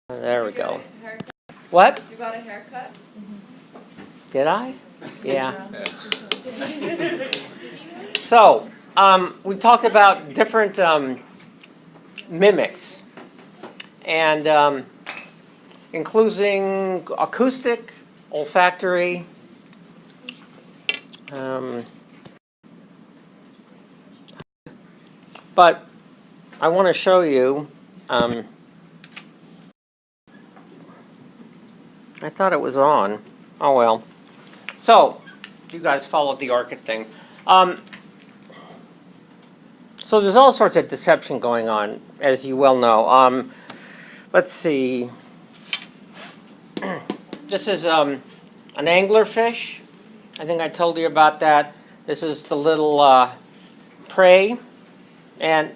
There we go. What? You got a haircut? Did I? Yeah. So, we talked about different mimics, and including acoustic, olfactory, but I want to show you. I thought it was on. Oh well. So, you guys followed the ORCID thing. So there's all sorts of deception going on, as you well know. Let's see. This is an anglerfish. I think I told you about that. This is the little prey. And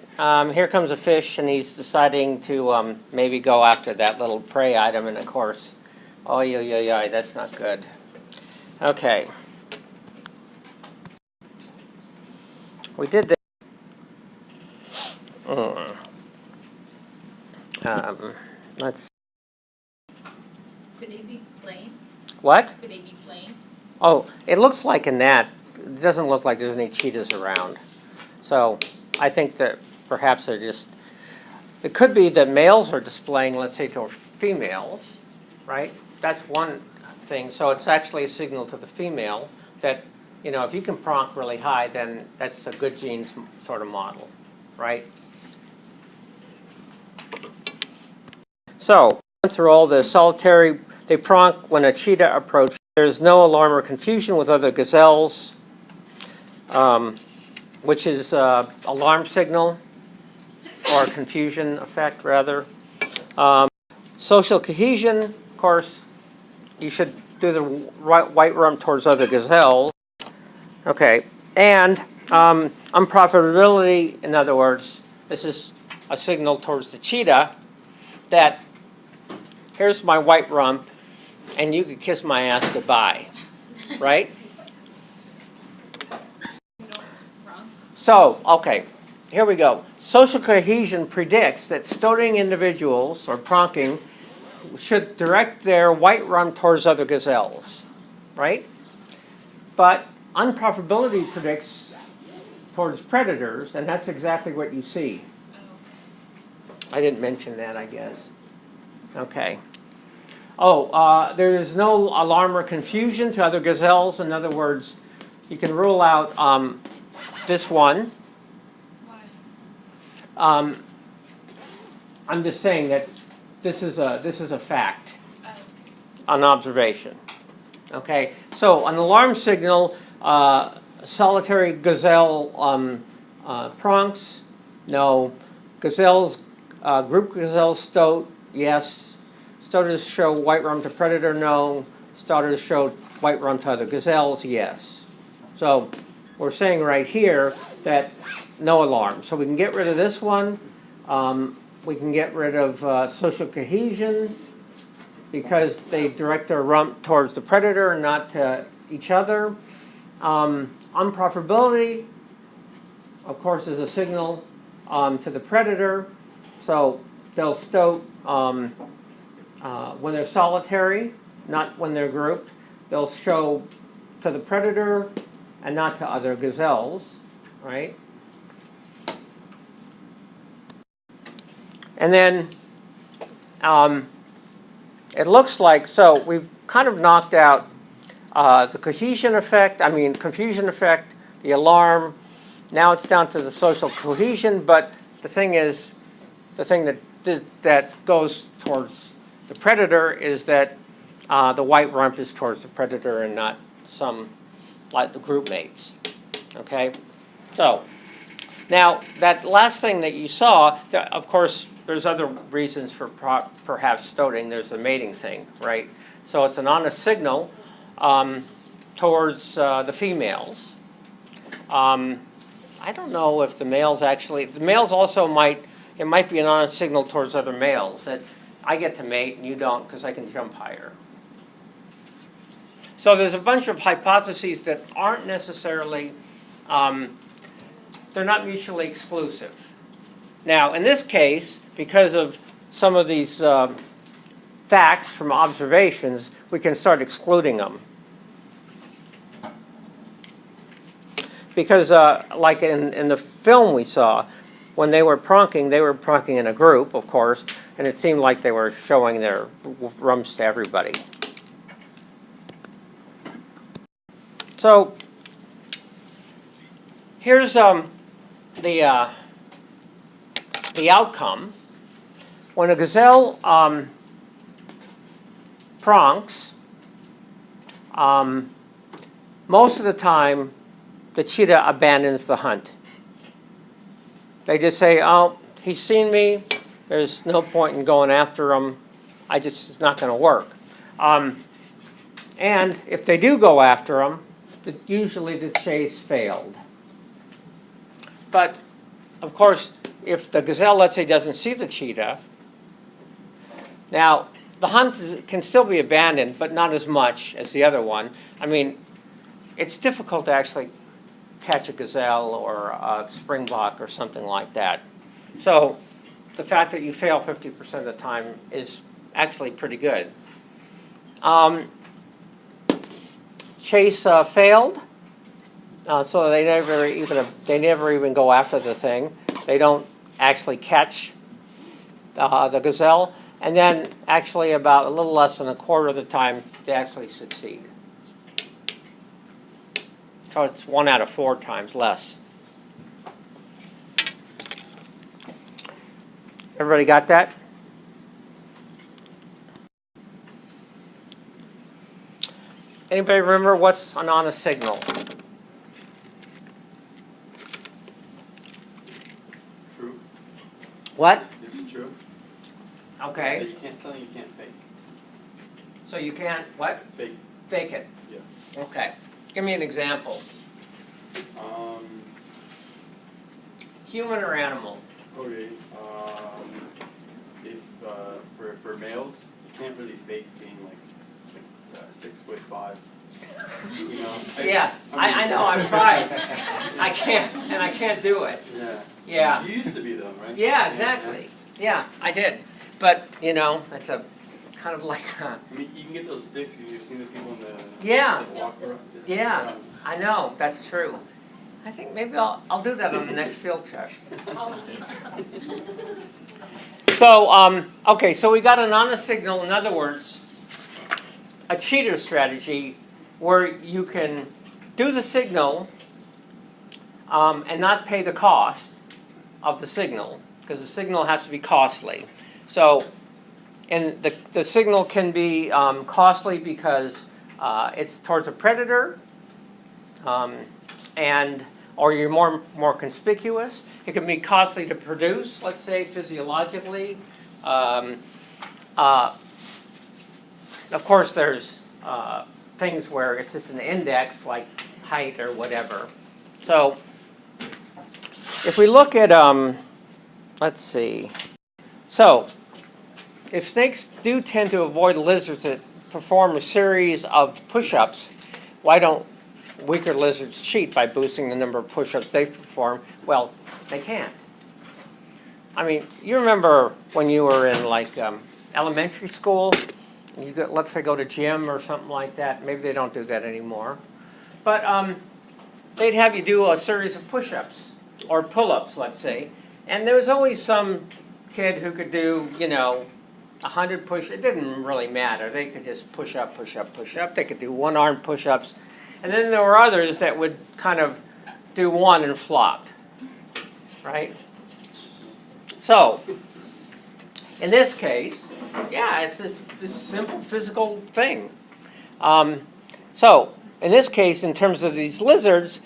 here comes a fish, and he's deciding to maybe go after that little prey item, and of course, oh, yeah, that's not good. Okay. We did this. Let's. Could they be plain? What? Could they be plain? Oh, it looks like in that. It doesn't look like there's any cheetahs around. So I think that perhaps they're just. It could be that males are displaying, let's say, to females, right? That's one thing. So it's actually a signal to the female that, if you can pronk really high, then that's a good genes sort of model, right? So, through all this solitary, they pronk when a cheetah approaches. There's no alarm or confusion with other gazelles, which is alarm signal, or confusion effect, rather. Social cohesion, of course, you should do the white rump towards other gazelles. Okay, and unprofitability, in other words, this is a signal towards the cheetah that here's my white rump, and you could kiss my ass goodbye, right? So, okay, here we go. Social cohesion predicts that stoating individuals, or pronking, should direct their white rump towards other gazelles, right? But unprofitability predicts towards predators, and that's exactly what you see. I didn't mention that, I guess. Okay. Oh, there is no alarm or confusion to other gazelles. In other words, you can rule out this one. I'm just saying that this is a fact, an observation. Okay. So an alarm signal, solitary gazelle pronks, no. Gazelles, group gazelles stoat, yes. Stoaters show white rump to predator, no. Stoaters show white rump to other gazelles, yes. So we're saying right here that no alarm. So we can get rid of this one. We can get rid of social cohesion because they direct their rump towards the predator and not to each other. Unprofitability, of course, is a signal to the predator. So they'll stoat when they're solitary, not when they're grouped. They'll show to the predator and not to other gazelles, right? And then it looks like, so we've kind of knocked out the confusion effect, the alarm. Now it's down to the social cohesion, but the thing is, the thing that goes towards the predator is that the white rump is towards the predator and not some, like the group mates. Okay? So, now that last thing that you saw, of course, there's other reasons for perhaps stoating. There's the mating thing, right? So it's an honest signal towards the females. I don't know if the males also might be an honest signal towards other males that I get to mate and you don't because I can jump higher. So there's a bunch of hypotheses that aren't necessarily, they're not mutually exclusive. Now, in this case, because of some of these facts from observations, we can start excluding them. Because like in the film we saw, when they were pronking in a group, of course, and it seemed like they were showing their rumps to everybody. So here's the outcome. When a gazelle pronks, most of the time the cheetah abandons the hunt. They just say, oh, he's seen me, there's no point in going after him, it's not going to work. And if they do go after him, usually the chase failed. But, of course, if the gazelle, let's say, doesn't see the cheetah, now, the hunt can still be abandoned, but not as much as the other one. I mean, it's difficult to actually catch a gazelle or a springbok or something like that. So the fact that you fail 50% of the time is actually pretty good. Chase failed, so they never even go after the thing. They don't actually catch the gazelle, and then actually about a little less than a quarter of the time they actually succeed. So it's 1 out of 4 times less. Everybody got that? Anybody remember what's an honest signal? True. What? It's true. But Okay. you can't tell, you can't fake. So you can't, what? Fake. Fake it. Yeah. Okay. Give me an example. Human or animal? Okay. If for males, you can't really fake being like 6'5". You know. Yeah, I know, I've tried. I can't do it. Yeah. Yeah. You used to be though, right? Yeah, exactly. Yeah, I did. But, you know, it's a kind of like I mean, you can get those sticks. You've seen the people in the Yeah. walk around. Yeah, I know, that's true. I think maybe I'll do that on the next field trip. So, okay, so we got an honest signal. In other words, a cheater strategy where you can do the signal and not pay the cost of the signal, because the signal has to be costly. So, and the signal can be costly because it's towards a predator, or you're more conspicuous. It can be costly to produce, let's say, physiologically. Of course, there's things where it's just an index, like height or whatever. So if we look at, let's see. So if snakes do tend to avoid lizards that perform a series of push-ups, why don't weaker lizards cheat by boosting the number of push-ups they perform? Well, they can't. I mean, you remember when you were in like elementary school, you go, let's say go to gym or something like that. Maybe they don't do that anymore. But they'd have you do a series of push-ups or pull-ups, let's say. And there was always some kid who could do, 100 push. It didn't really matter. They could just push up, push up, push up. They could do one-arm push-ups. And then there were others that would kind of do one and flop, right? So, in this case, yeah, it's this simple physical thing. So, in this case, in terms of these lizards,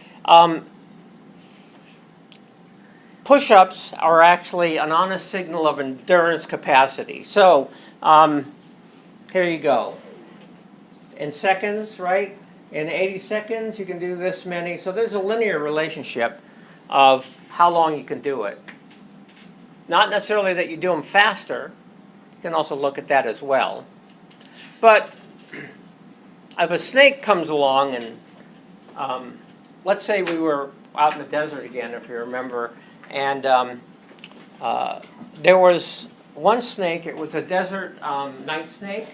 push-ups are actually an honest signal of endurance capacity. So, here you go. In seconds, right? In 80 seconds, you can do this many. So there's a linear relationship of how long you can do it. Not necessarily that you do them faster. You can also look at that as well. But if a snake comes along and, let's say we were out in the desert again, if you remember, and there was one snake. It was a desert night snake.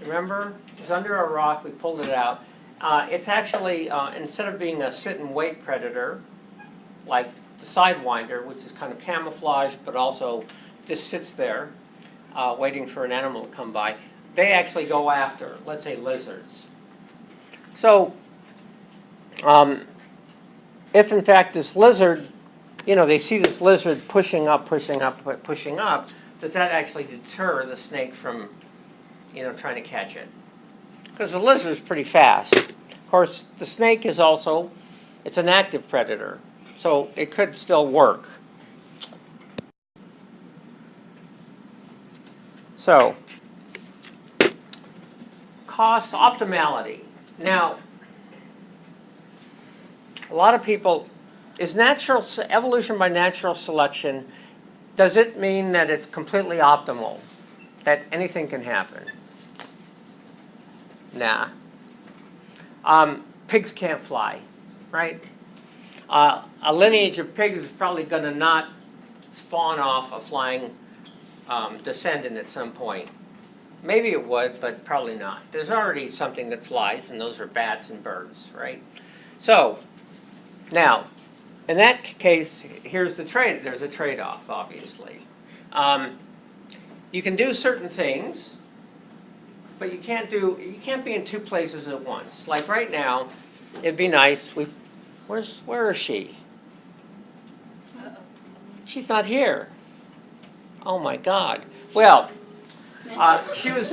Remember? It was under a rock. We pulled it out. It's actually, instead of being a sit-and-wait predator, like the sidewinder, which is kind of camouflaged, but also just sits there waiting for an animal to come by, they actually go after, let's say, lizards. So, if in fact this lizard, they see this lizard pushing up, does that actually deter the snake from, trying to catch it? Because the lizard is pretty fast. Of course, the snake is also, it's an active predator, so it could still work. So, cost optimality. Now, a lot of people, is evolution by natural selection, does it mean that it's completely optimal? That anything can happen? Nah. Pigs can't fly, right? A lineage of pigs is probably going to not spawn off a flying descendant at some point. Maybe it would, but probably not. There's already something that flies, and those are bats and birds, right? So, now, in that case, here's the trade. There's a trade-off, obviously. You can do certain things, but you can't be in two places at once. Like right now, it'd be nice. Where is she? Uh-oh. She's not here. Oh my God. Well, she was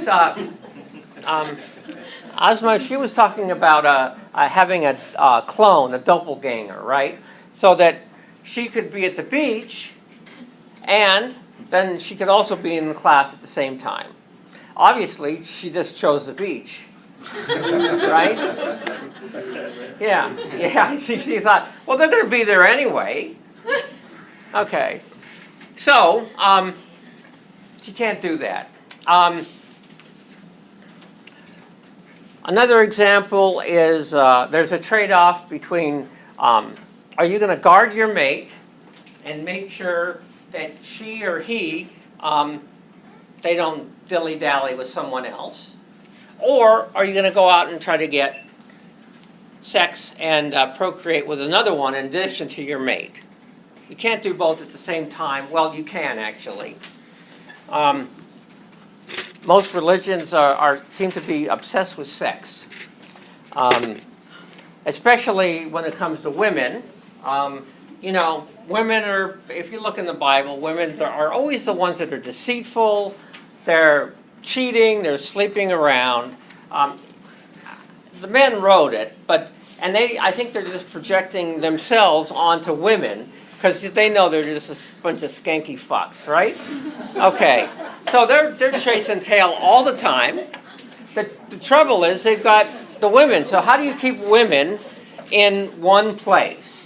Ozma. She was talking about having a clone, a doppelganger, right? So that she could be at the beach, and then she could also be in the class at the same time. Obviously, she just chose the beach, right? Yeah. She thought, well, they're going to be there anyway. Okay. So, she can't do that. Another example is there's a trade-off between are you going to guard your mate and make sure that she or he, they don't dilly-dally with someone else? Or are you going to go out and try to get sex and procreate with another one in addition to your mate? You can't do both at the same time. Well, you can, actually. Most religions seem to be obsessed with sex, especially when it comes to women. Women are, if you look in the Bible, women are always the ones that are deceitful, they're cheating, they're sleeping around. The men wrote it, I think they're just projecting themselves onto women, because they know they're just a bunch of skanky fucks, right? Okay, so they're chasing tail all the time. The trouble is they've got the women. So how do you keep women in one place?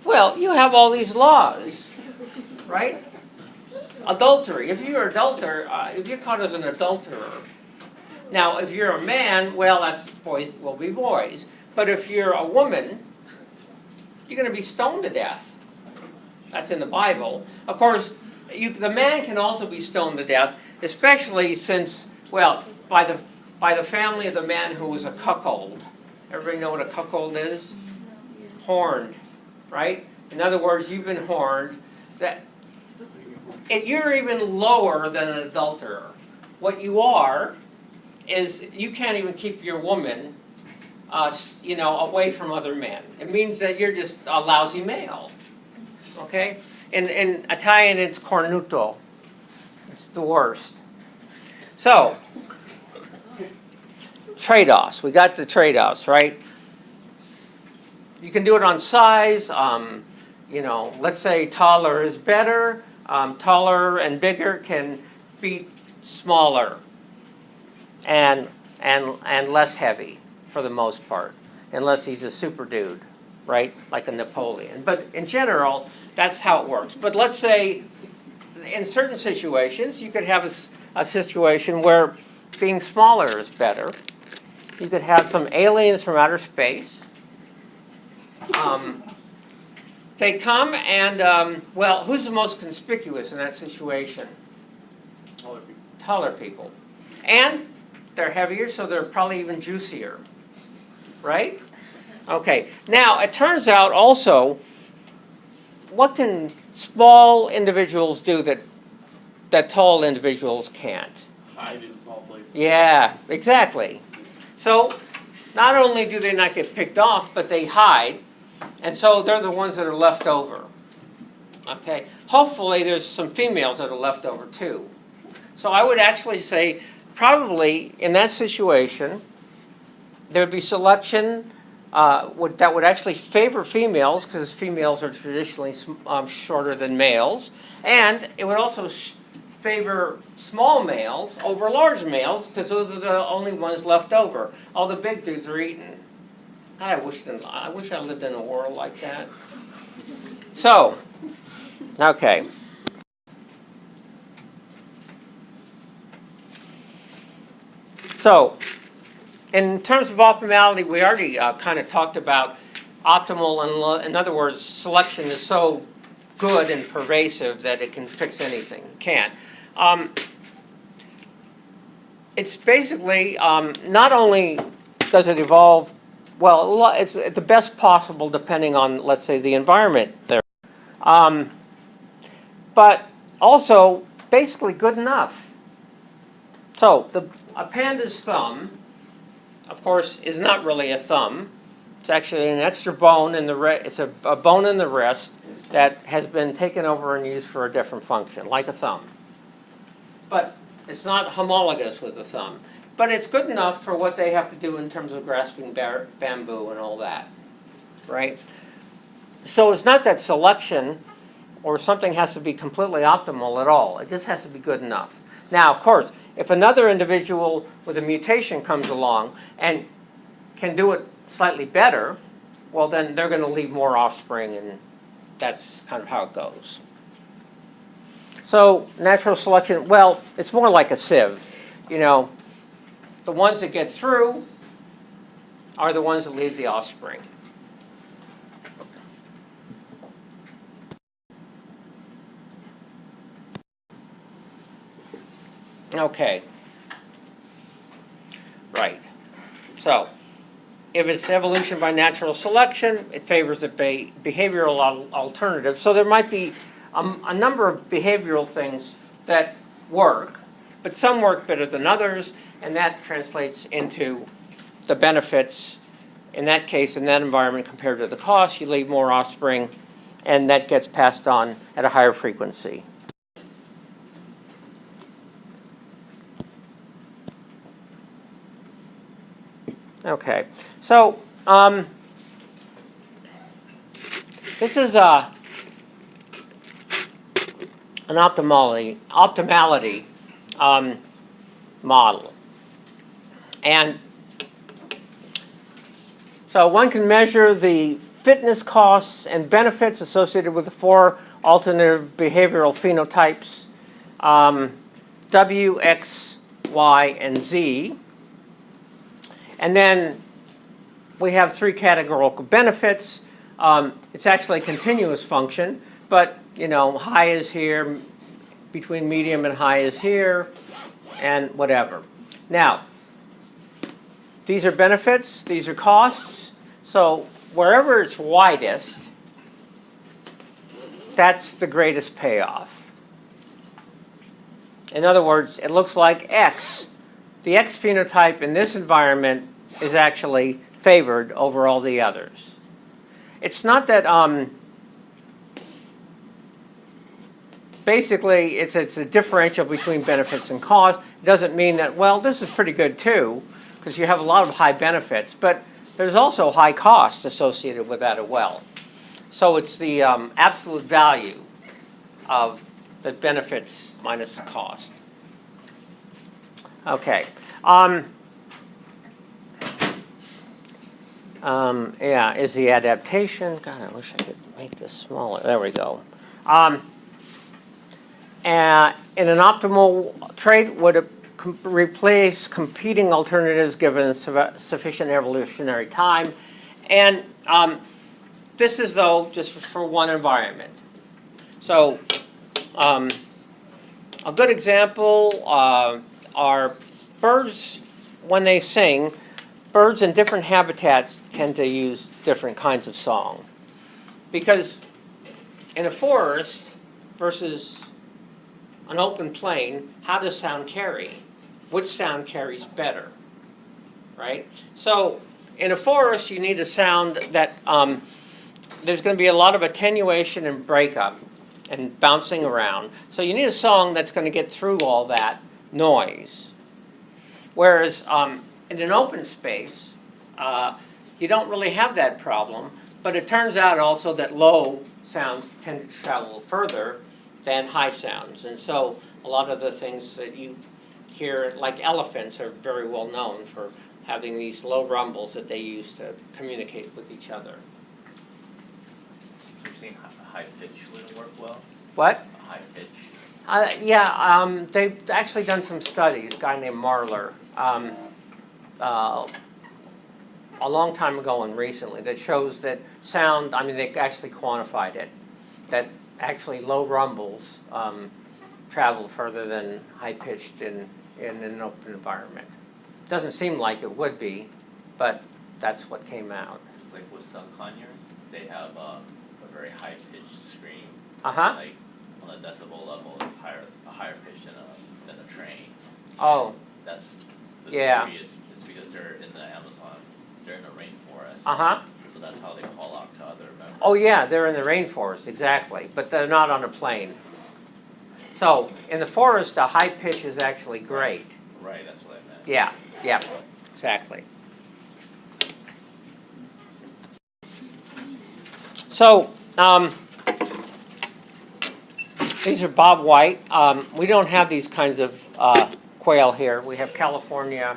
Well, you have all these laws, right? Adultery. If you're if you're caught as an adulterer, now if you're a man, well, that's boys will be boys. But if you're a woman, you're going to be stoned to death. That's in the Bible. Of course, the man can also be stoned to death, especially since, well, by the family of the man who was a cuckold. Everybody know what a cuckold is? Horned, right? In other words, you've been horned. You're even lower than an adulterer. What you are is you can't even keep your woman, away from other men. It means that you're just a lousy male. Okay? In Italian, it's cornuto. It's the worst. So, trade-offs. We got the trade-offs, right? You can do it on size. Let's say taller is better. Taller and bigger can beat smaller and less heavy for the most part, unless he's a super dude, right? Like a Napoleon. But in general, that's how it works. But let's say in certain situations, you could have a situation where being smaller is better. You could have some aliens from outer space. They come and, who's the most conspicuous in that situation? Taller people. Taller people. And they're heavier, so they're probably even juicier. Right? Okay. Now, it turns out also, what can small individuals do that tall individuals can't? Hide in small places. Yeah, exactly. So, not only do they not get picked off, but they hide, and so they're the ones that are left over. Okay? Hopefully there's some females that are left over too. So I would actually say, probably in that situation, there would be selection that would actually favor females, because females are traditionally shorter than males, and it would also favor small males over large males, because those are the only ones left over. All the big dudes are eaten. God, I wish I lived in a world like that. So, okay. So, in terms of optimality, we already kind of talked about optimal. In other words, selection is so good and pervasive that it can fix anything. It can't. It's basically not only does it evolve, well, it's the best possible depending on, let's say, the environment there, but also basically good enough. So a panda's thumb, of course, is not really a thumb. It's actually an extra bone in the it's a bone in the wrist that has been taken over and used for a different function, like a thumb. But it's not homologous with a thumb. But it's good enough for what they have to do in terms of grasping bamboo and all that, right? So it's not that selection or something has to be completely optimal at all. It just has to be good enough. Now, of course, if another individual with a mutation comes along and can do it slightly better, well, then they're going to leave more offspring, and that's kind of how it goes. So natural selection, well, it's more like a sieve. You know, the ones that get through are the ones that leave the offspring. Okay. Right. So, if it's evolution by natural selection, it favors the behavioral alternative. So there might be a number of behavioral things that work, but some work better than others, and that translates into the benefits. In that case, in that environment, compared to the cost, you leave more offspring, and that gets passed on at a higher frequency. Okay, so this is an optimality model, and so one can measure the fitness costs and benefits associated with the four alternative behavioral phenotypes, W, X, Y, and Z. And then we have three categorical benefits. It's actually a continuous function, but you know, high is here, between medium and high is here, and whatever. Now, these are benefits, these are costs. So wherever it's widest, that's the greatest payoff. In other words, it looks like X. The X phenotype in this environment is actually favored over all the others. It's not that, basically, it's a differential between benefits and cost. It doesn't mean that, well, this is pretty good too, because you have a lot of high benefits, but there's also high cost associated with that as well. So it's the absolute value of the benefits minus the cost. Okay. Yeah, is the adaptation? God, I wish I could make this smaller. There we go. In an optimal trait, would it replace competing alternatives given sufficient evolutionary time? And this is, though, just for one environment. So a A good example are birds when they sing. Birds in different habitats tend to use different kinds of song. Because in a forest versus an open plain, how does sound carry? Which sound carries better, right? So in a forest, you need a sound that there's going to be a lot of attenuation and breakup and bouncing around. So you need a song that's going to get through all that noise. Whereas in an open space, you don't really have that problem, but it turns out also that low sounds tend to travel further than high sounds. And so a lot of the things that you hear, like elephants, are very well known for having these low rumbles that they use to communicate with each other. You're saying a high pitch wouldn't work well? What? A high pitch? They've actually done some studies, a guy named Marler, a long time ago and recently, that shows that sound, they actually quantified it, that actually low rumbles travel further than high-pitched in an open environment. Doesn't seem like it would be, but that's what came out. Like with some conures, they have a very high pitched scream. Uh-huh. On a decibel level, it's a higher pitch than a train. Oh. That's the Yeah. theory is because they're in the Amazon, they're in the rainforest. Uh-huh. So that's how they call out to other members. Oh yeah, they're in the rainforest, exactly, but they're not on a plain. So in the forest, a high pitch is actually great. Right, that's what I meant. Yeah, exactly. So, these are Bob White. We don't have these kinds of quail here. We have California,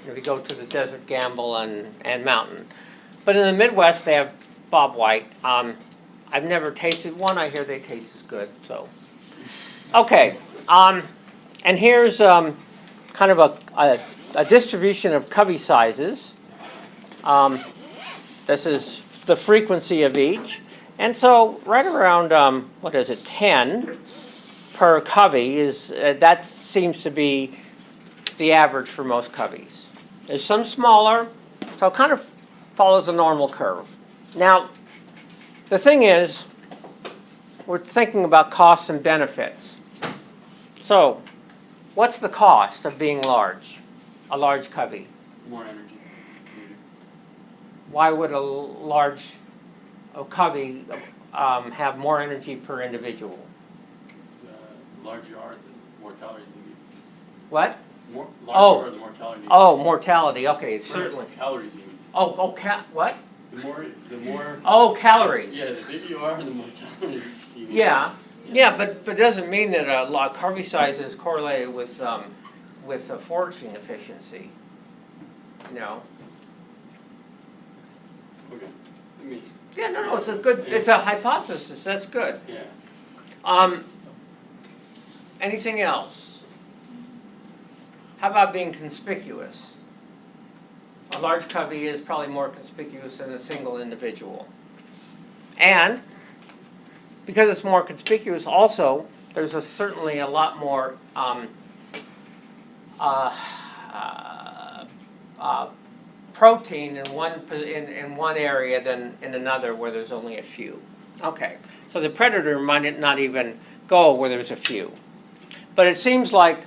if you go to the desert gamble and mountain. But in the Midwest, they have Bob White. I've never tasted one. I hear they taste as good. So, okay. And here's kind of a distribution of covey sizes. This is the frequency of each. And so right around, 10 per covey is, that seems to be the average for most coveys. There's some smaller, so it kind of follows a normal curve. Now, the thing is, we're thinking about costs and benefits. So, what's the cost of being large, a large covey? More energy needed. Why would a covey have more energy per individual? Larger yard, the more calories you need. What? Larger yard, the more calories you need. Oh, mortality. Okay, certainly. Calories you need. What? The more. Oh, calories. Yeah, the bigger you are, the more calories you need. Yeah, but it doesn't mean that a lot of covey size is correlated with foraging efficiency. No. Okay. Yeah, no, it's it's a hypothesis. That's good. Yeah. Anything else? How about being conspicuous? A large covey is probably more conspicuous than a single individual. And because it's more conspicuous, also, there's certainly a lot more protein in one area than in another where there's only a few. Okay, so the predator might not even go where there's a few. But it seems like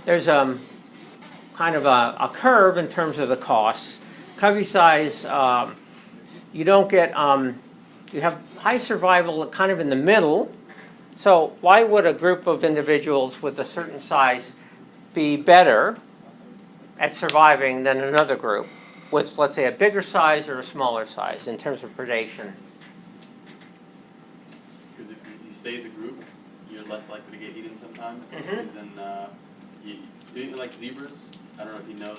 there's kind of a curve in terms of the costs. Covey size, you don't get, you have high survival kind of in the middle. So why would a group of individuals with a certain size be better at surviving than another group with, let's say, a bigger size or a smaller size in terms of predation? Because if you stay as a group, you're less likely to get eaten sometimes. Mhm. Because then, like zebras, I don't know if you know,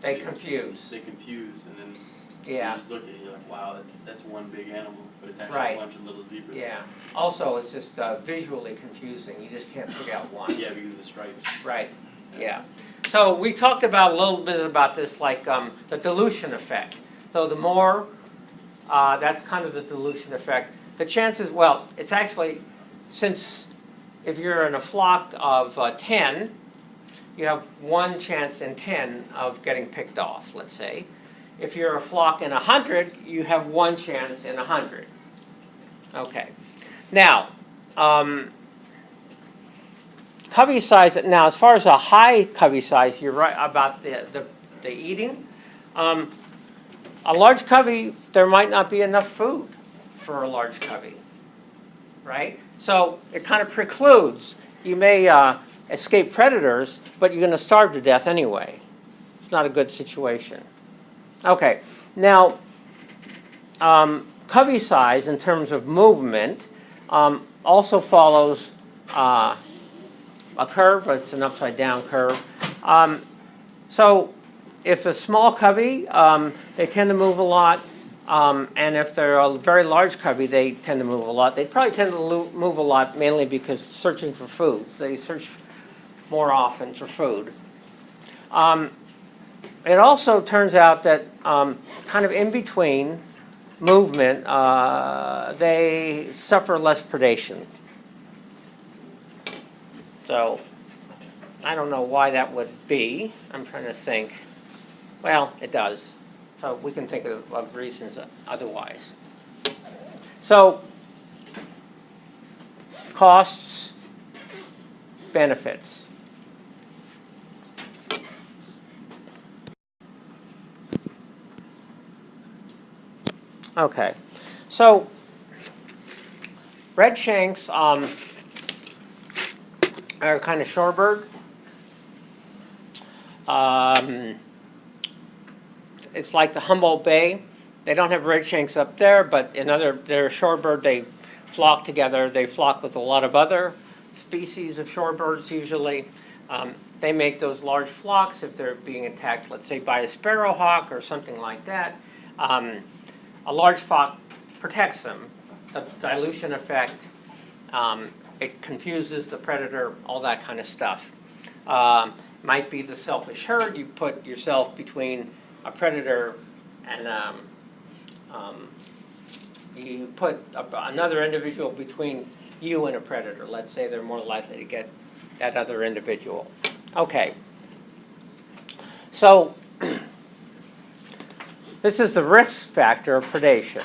They confuse. They confuse, and then Yeah. you just look at it, you're like, wow, that's one big animal, but it's actually Right. a bunch of little zebras. Yeah. Also, it's just visually confusing. You just can't pick out one. Yeah, because of the stripes. Right. Yeah. So we talked about a little bit about this, like the dilution effect. So the more, that's kind of the dilution effect. The chances, well, it's actually, since if you're in a flock of 10, you have 1 chance in 10 of getting picked off, let's say. If you're a flock in 100, you have 1 chance in 100. Okay. Now, covey size, now as far as a high covey size, you're right about the eating. A large covey, there might not be enough food for a large covey, right? So it kind of precludes, you may escape predators, but you're going to starve to death anyway. It's not a good situation. Okay, now covey size in terms of movement also follows a curve, but it's an upside down curve. So if a small covey, they tend to move a lot, and if they're a very large covey, they tend to move a lot. They probably tend to move a lot mainly because searching for food. They search more often for food. It also turns out that kind of in between movement, they suffer less predation. So I don't know why that would be. I'm trying to think. Well, it does. So we can think of reasons otherwise. So costs, benefits. Okay, so red shanks are kind of shorebird. It's like the Humboldt Bay. They don't have red shanks up there, but they're a shorebird. They flock together. They flock with a lot of other species of shorebirds usually. They make those large flocks if they're being attacked, let's say, by a sparrowhawk or something like that. A large flock protects them. The dilution effect, it confuses the predator, all that kind of stuff. Might be the selfish herd. You put yourself between a predator and you put another individual between you and a predator. Let's say they're more likely to get that other individual. Okay. So this is the risk factor of predation.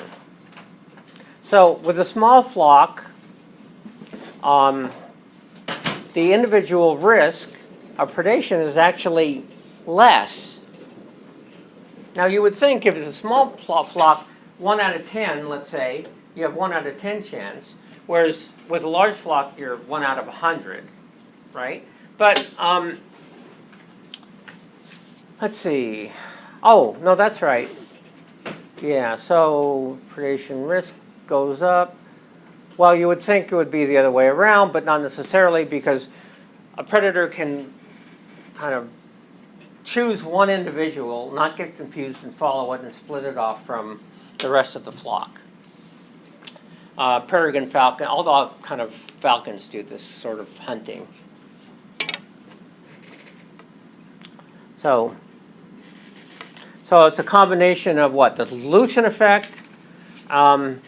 So with a small flock, the individual risk of predation is actually less. Now you would think if it's a small flock, 1 out of 10, let's say, you have 1 out of 10 chance, whereas with a large flock, you're 1 out of 100, right? But let's see. Oh, no, that's right. Yeah, so predation risk goes up. Well, you would think it would be the other way around, but not necessarily, because a predator can kind of choose one individual, not get confused and follow it and split it off from the rest of the flock. Peregrine falcon, all kind of falcons do this sort of hunting. So it's a combination of what? The dilution effect and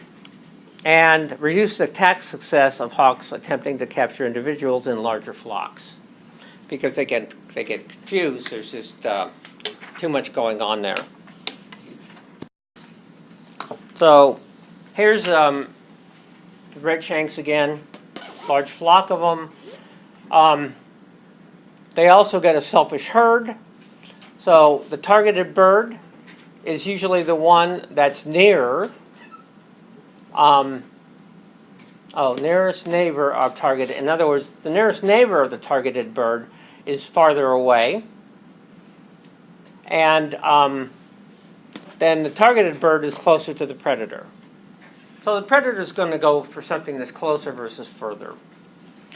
reduced attack success of hawks attempting to capture individuals in larger flocks. Because they get confused, there's just too much going on there. So here's the red shanks again, large flock of them. They also get a selfish herd. So the targeted bird is usually the one that's near. Nearest neighbor of targeted. In other words, the nearest neighbor of the targeted bird is farther away. And then the targeted bird is closer to the predator. So the predator is going to go for something that's closer versus further.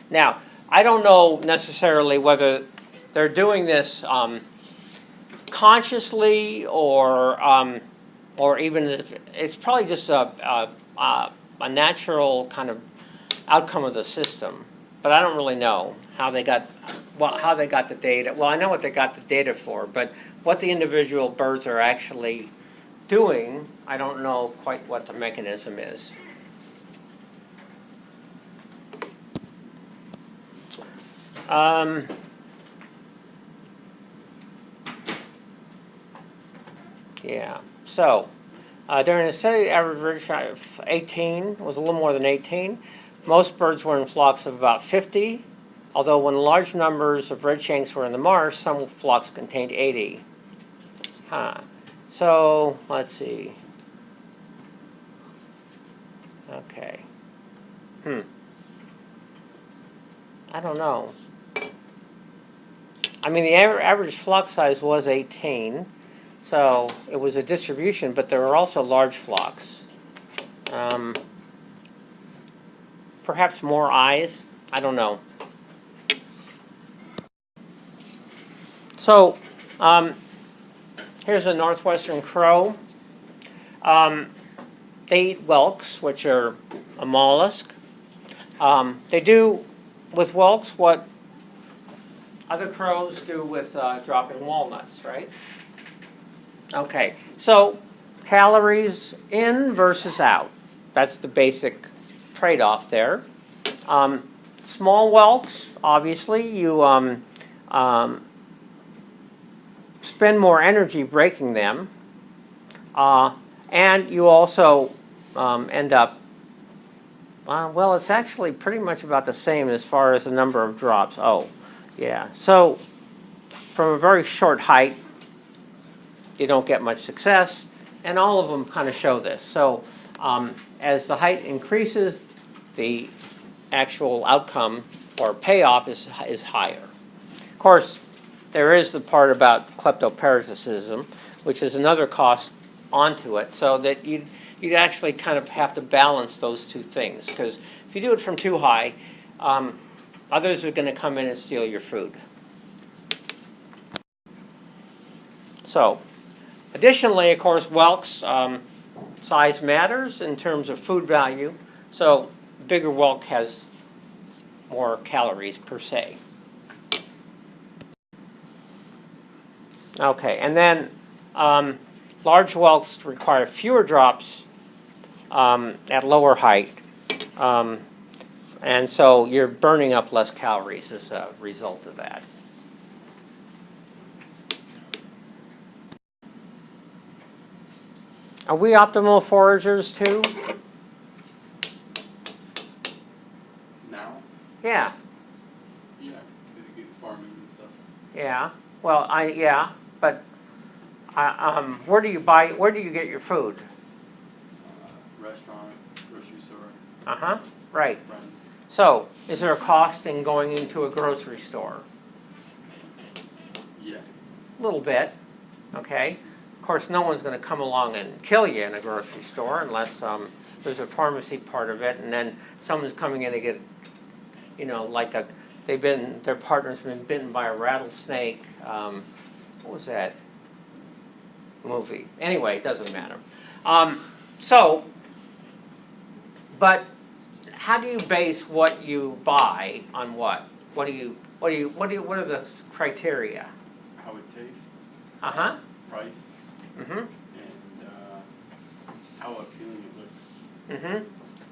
Now, I don't know necessarily whether they're doing this consciously or even it's probably just a natural kind of outcome of the system. But I don't really know how they got the data. Well, I know what they got the data for, but what the individual birds are actually doing, I don't know quite what the mechanism is. Yeah, so during the study, the average bird of 18 was a little more than 18. Most birds were in flocks of about 50, although when large numbers of redshanks were in the marsh, some flocks contained 80. So, let's see. Okay. I don't know. I mean, the average flock size was 18, so it was a distribution, but there were also large flocks. Perhaps more eyes? I don't know. So, here's a northwestern crow. They eat whelks, which are a mollusk. They do with whelks what other crows do with dropping walnuts, right? Okay, so calories in versus out. That's the basic trade-off there. Small whelks, obviously, you spend more energy breaking them, and you also end up, well, it's actually pretty much about the same as far as the number of drops. Oh, yeah. So from a very short height, you don't get much success, and all of them kind of show this. So as the height increases, the actual outcome or payoff is higher. Of course, there is the part about kleptoparasitism, which is another cost onto it, so that you'd actually kind of have to balance those two things, because if you do it from too high, others are going to come in and steal your food. So, additionally, of course, whelks, size matters in terms of food value, so bigger whelk has more calories per se. Okay, and then large whelks require fewer drops at lower height, and so you're burning up less calories as a result of that. Are we optimal foragers too? Now? Yeah. Yeah, because you get farming and stuff. Yeah. Well, but where do you get your food? Restaurant, grocery store, Right. friends. So, is there a cost in going into a grocery store? Yeah. A little bit. Okay. Of course, no one's going to come along and kill you in a grocery store unless there's a pharmacy part of it, and then someone's coming in to get, like their partner's been bitten by a rattlesnake. What was that movie? Anyway, it doesn't matter. But how do you base what you buy on what? What are the criteria? How it tastes, price, Mm-hmm. and how appealing it looks.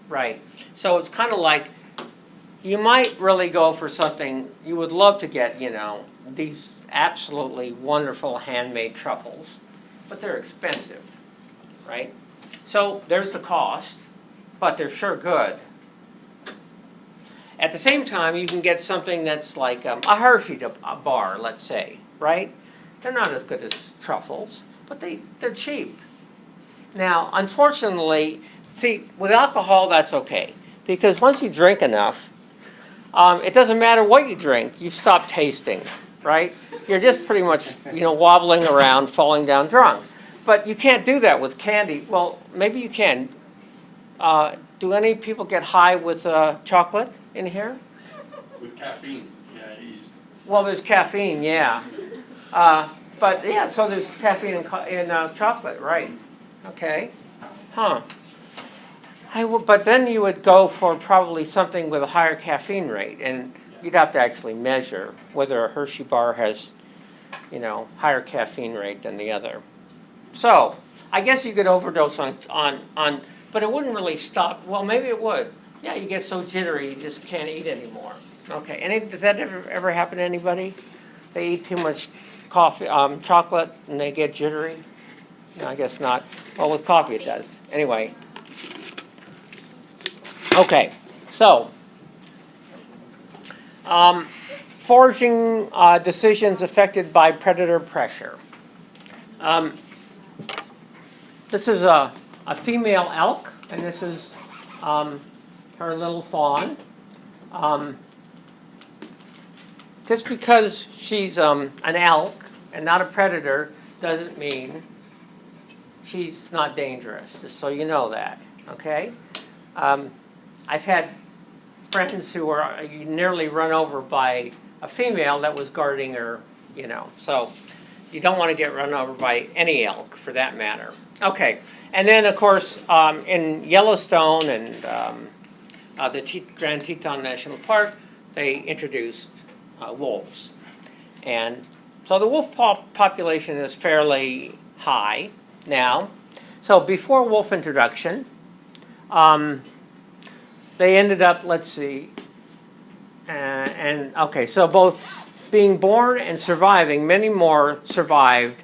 Right. So it's kind of like you might really go for something you would love to get, these absolutely wonderful handmade truffles, but they're expensive, right? So there's the cost, but they're sure good. At the same time, you can get something that's like a Hershey bar, let's say, right? They're not as good as truffles, but they're cheap. Now, unfortunately, see, with alcohol, that's okay, because once you drink enough, it doesn't matter what you drink, you stop tasting, right? You're just pretty much, wobbling around, falling down drunk. But you can't do that with candy. Well, maybe you can. Do any people get high with chocolate in here? With caffeine, yeah, you just... Well, there's caffeine, yeah. But yeah, so there's caffeine in chocolate, right? Okay. But then you would go for probably something with a higher caffeine rate, and you'd have to actually measure whether a Hershey bar has, higher caffeine rate than the other. So I guess you could overdose on, but it wouldn't really stop. Well, maybe it would. Yeah, you get so jittery you just can't eat anymore. Okay, does that ever happen to anybody? They eat too much coffee, chocolate, and they get jittery? No, I guess not. Well, with coffee it does. Anyway. Okay, so, foraging decisions affected by predator pressure. This is a female elk, and this is her little fawn. Just because she's an elk and not a predator doesn't mean she's not dangerous, just so you know that, okay? I've had friends who were nearly run over by a female that was guarding her, so you don't want to get run over by any elk for that matter. Okay, and then of course in Yellowstone and the Grand Teton National Park, they introduced wolves. And so the wolf population is fairly high now. So before wolf introduction, they ended up, let's see, okay, so both being born and surviving, many more survived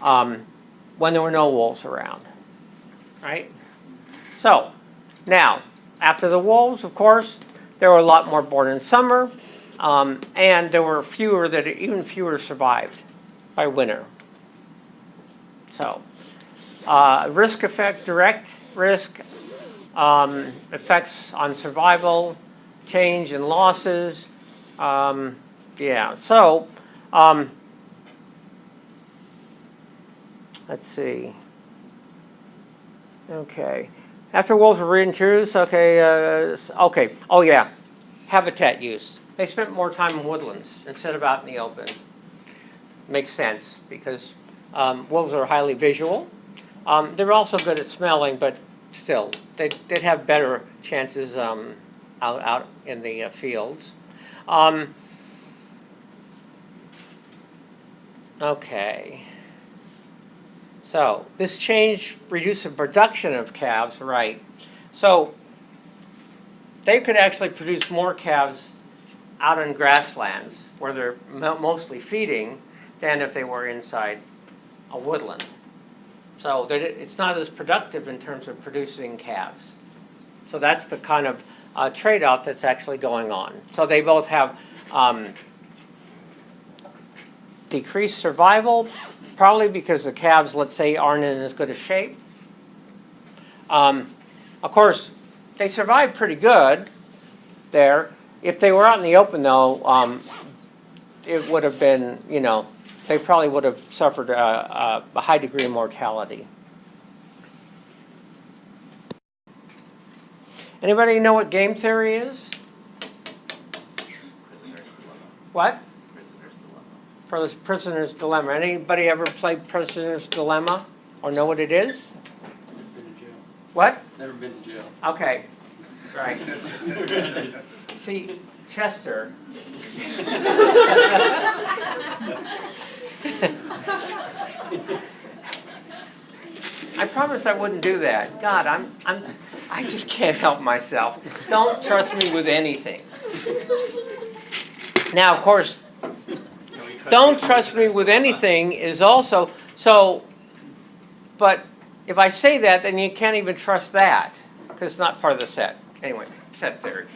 when there were no wolves around, right? So, now, after the wolves, of course, there were a lot more born in summer, and there were even fewer survived by winter. So, risk effect, direct risk, effects on survival, change in losses, yeah, so, let's see. Okay. After wolves were reintroduced, okay, oh yeah, habitat use. They spent more time in woodlands instead of out in the open. Makes sense, because wolves are highly visual. They're also good at smelling, but still, they'd have better chances out in the fields. Okay. So, this change reduced the production of calves, right. So, they could actually produce more calves out in grasslands, where they're mostly feeding, than if they were inside a woodland. So, it's not as productive in terms of producing calves. So, that's the kind of trade-off that's actually going on. So, they both have decreased survival, probably because the calves, let's say, aren't in as good a shape. Of course, they survived pretty good there. If they were out in the open, though, it would have been, they probably would have suffered a high degree of mortality. Anybody know what game theory is? Prisoner's Dilemma. What? Prisoner's Dilemma. For the Prisoner's Dilemma. Anybody ever played Prisoner's Dilemma or know what it is? Never been to jail. What? Never been to jail. Okay, right. See, Chester. I promised I wouldn't do that. God, I just can't help myself. Don't trust me with anything. Now, of course, don't trust me with anything is also, so, but if I say that, then you can't even trust that, because it's not part of the set. Anyway, set theory.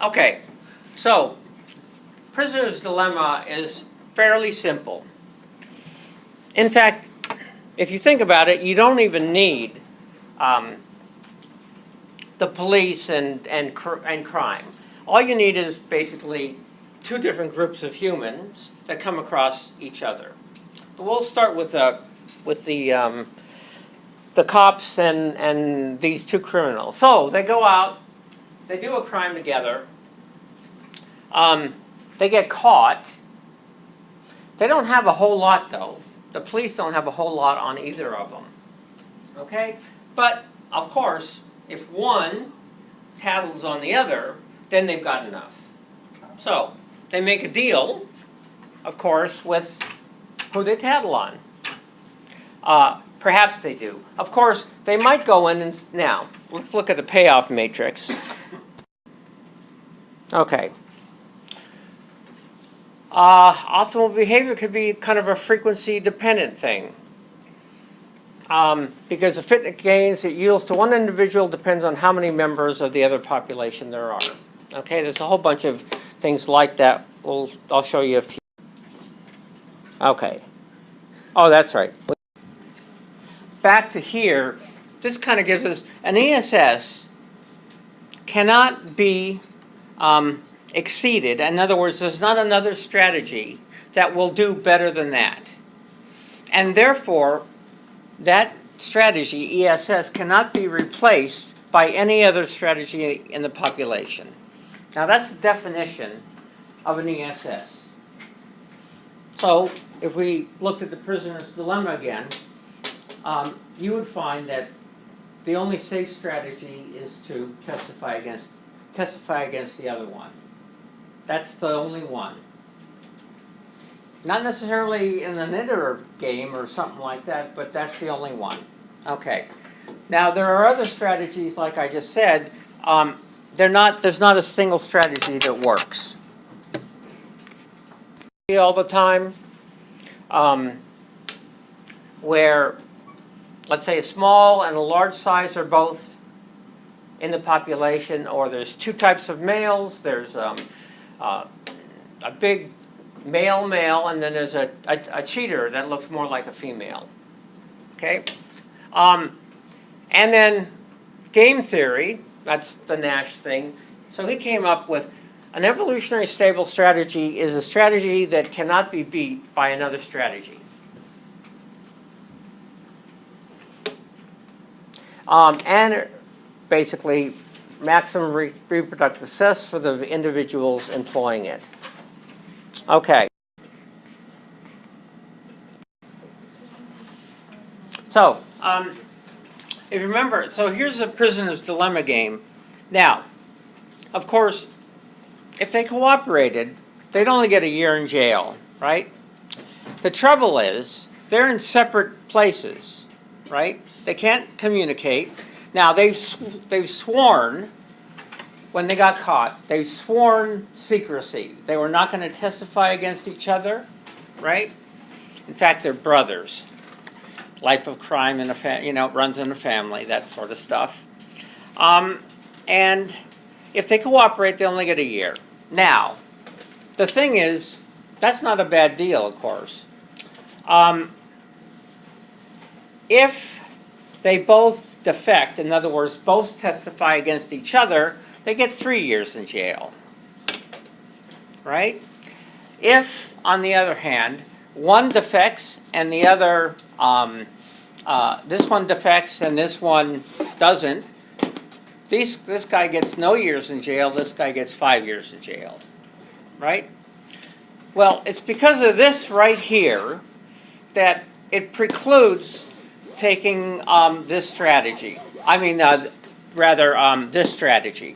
Okay, so, Prisoner's Dilemma is fairly simple. In fact, if you think about it, you don't even need the police and crime. All you need is basically two different groups of humans that come across each other. But we'll start with the cops and these two criminals. So they go out, they do a crime together. They get caught. They don't have a whole lot, though. The police don't have a whole lot on either of them. Okay? But, of course, if one tattles on the other, then they've got enough. So, they make a deal, of course, with who they tattle on. Perhaps they do. Of course, they might go in and... Now, let's look at the payoff matrix. Okay. Optimal behavior could be kind of a frequency dependent thing. Because the fitness gains it yields to one individual depends on how many members of the other population there are. Okay, there's a whole bunch of things like that. I'll show you a few. Okay. Oh, that's right. Back to here, this kind of gives us an ESS cannot be exceeded. In other words, there's not another strategy that will do better than that. And therefore, that strategy, ESS, cannot be replaced by any other strategy in the population. Now, that's the definition of an ESS. So, if we looked at the prisoner's dilemma again, you would find that the only safe strategy is to testify against the other one. That's the only one. Not necessarily in an iterative game or something like that, but that's the only one. Okay. Now there are other strategies, like I just said. There's not a single strategy that works. All the time, where, let's say, a small and a large size are both in the population, or there's two types of males. There's a big male, and then there's a cheater that looks more like a female. Okay? And then game theory, that's the Nash thing. So he came up with an evolutionary stable strategy is a strategy that cannot be beat by another strategy. And basically, maximum reproductive success for the individuals employing it. Okay. So, if you remember, so here's a prisoner's dilemma game. Now, of course, if they cooperated, they'd only get a year in jail, right? The trouble is, they're in separate places, right? They can't communicate. Now, they've sworn, when they got caught, they've sworn secrecy. They were not going to testify against each other, right? In fact, they're brothers. Life of crime in a runs in a family, that sort of stuff. And if they cooperate, they only get a year. Now, the thing is, that's not a bad deal, of course. If they both defect, in other words, both testify against each other, they get 3 years in jail, right? If, on the other hand, one defects and the other, this one defects and this one doesn't, this guy gets no years in jail, this guy gets 5 years in jail, right? Well, it's because of this right here that it precludes taking this strategy. This strategy.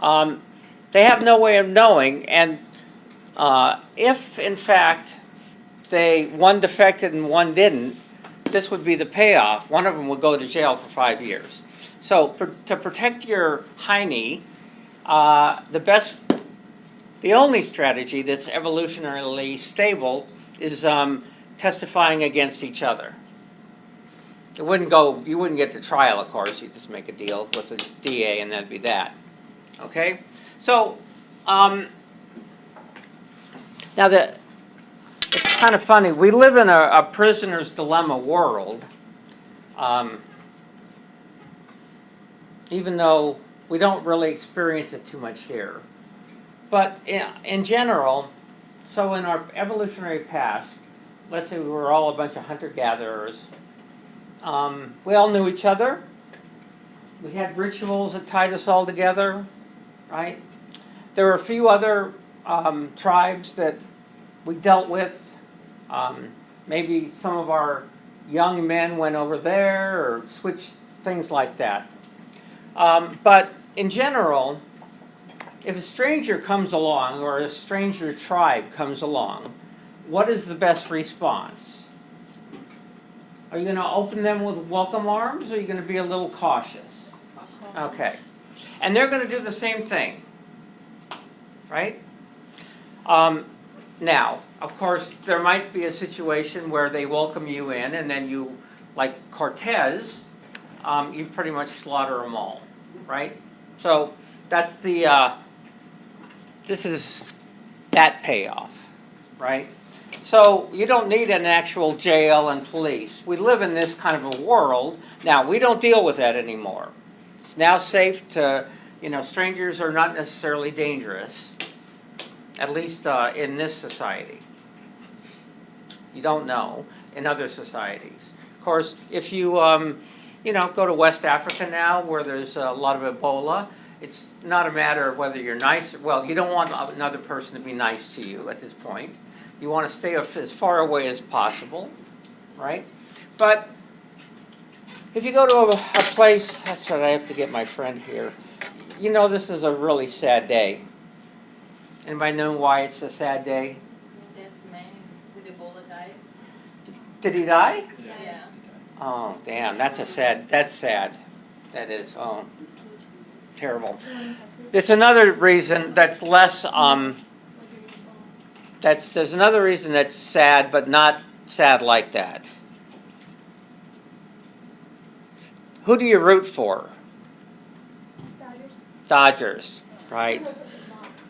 They have no way of knowing, and if, in fact, one defected and one didn't, this would be the payoff. One of them would go to jail for 5 years. So to protect your hiney, the only strategy that's evolutionarily stable is testifying against each other. You wouldn't get to trial, of course. You just make a deal with the DA, and that'd be that. Okay. So now it's kind of funny. We live in a prisoner's dilemma world, even though we don't really experience it too much here. But in general, so in our evolutionary past, let's say we were all a bunch of hunter-gatherers. We all knew each other. We had rituals that tied us all together, right? There were a few other tribes that we dealt with. Maybe some of our young men went over there or switched, things like that. But in general, if a stranger comes along or a stranger tribe comes along, what is the best response? Are you going to open them with welcome arms, or are you going to be a little cautious? Okay. And they're going to do the same thing, right? Now, of course, there might be a situation where they welcome you in and then you, like Cortez, you pretty much slaughter them all, right? So that's this is that payoff, right? So you don't need an actual jail and police. We live in this kind of a world. Now, we don't deal with that anymore. It's now safe to, strangers are not necessarily dangerous, at least in this society. You don't know in other societies. Of course, if you, go to West Africa now where there's a lot of Ebola, it's not a matter of whether you're nice. Well, you don't want another person to be nice to you at this point. You want to stay as far away as possible, right? But if you go to a place, that's what I have to get my friend here. This is a really sad day. Anybody know why it's a sad day? That man with Ebola died. Did he die? Yeah. Oh, damn, that's sad. That is, terrible. There's another reason that's less, there's another reason that's sad, but not sad like that. Who do you root for? Dodgers, right?